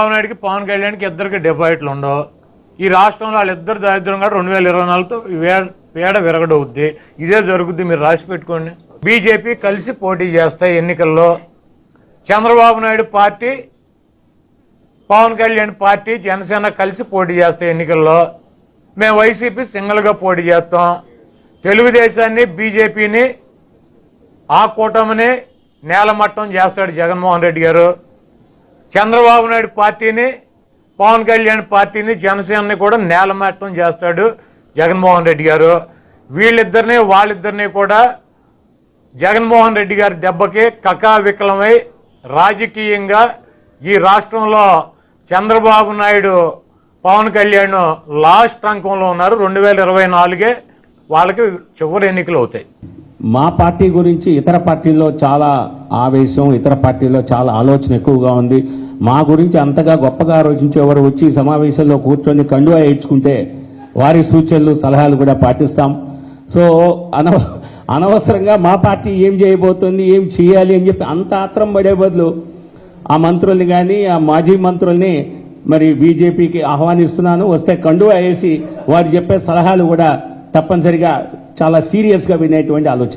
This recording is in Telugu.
చంద్రబాబు నాయుడికి పవన్ కళ్యాణ్కి ఇద్దరికి డిపాజిట్లు ఉండవు. ఈ రాష్ట్రంలో వాళ్ళిద్దరు దారిద్ర్యం కూడా 2024తో వేడ విరగడవుద్ది. ఇదే జరుగుద్ది, మీరు రాసి పెట్టుకోండి. బీజేపీ కలిసి పోటీ చేస్తాయి ఎన్నికల్లో. చంద్రబాబు నాయుడు పార్టీ, పవన్ కళ్యాణ్ పార్టీ, జనసేన కలిసి పోటీ చేస్తాయి ఎన్నికల్లో. మేము వైసీపీ సింగిల్గా పోటీ చేస్తాం. తెలుగుదేశాన్ని, బీజేపీని, ఆ కూటమిని నేలమట్టం చేస్తాడు జగన్మోహన్ రెడ్డి గారు. చంద్రబాబు నాయుడు పార్టీని, పవన్ కళ్యాణ్ పార్టీని, జనసేనని కూడా నేలమట్టం చేస్తాడు జగన్మోహన్ రెడ్డి గారు. వీళ్ళిద్దరిని వాళ్ళిద్దరిని కూడా జగన్మోహన్ రెడ్డి గారి దెబ్బకి కకావికలమై రాజకీయంగా ఈ రాష్ట్రంలో చంద్రబాబు నాయుడు, పవన్ కళ్యాణ్ లాస్ట్ అంకంలో ఉన్నారు. 2024 వాళ్ళకి చివరి ఎన్నికలు అవుతాయి. మా పార్టీ గురించి ఇతర పార్టీల్లో చాలా ఆవేశం, ఇతర పార్టీల్లో చాలా ఆలోచన ఎక్కువగా ఉంది. మా గురించి అంతగా గొప్పగా ఆలోచించేవారు వచ్చి సమావేశంలో కూర్చొని కండువా ఇచ్చుకుంటే వారి సూచనలు, సలహాలు కూడా పాటిస్తాం. సో అనవసరంగా మా పార్టీ ఏం చేయబోతుంది, ఏం చేయాలి అని చెప్పి అంత ఆత్రం పడే బదులు ఆ మంత్రుల్ని కానీ, ఆ మాజీ మంత్రుల్ని మరి బీజేపీకి ఆహ్వానిస్తున్నాను. వస్తే కండువా వేసి వారు చెప్పే సలహాలు కూడా తప్పనిసరిగా చాలా సీరియస్గా వినేటువంటి ఆలోచన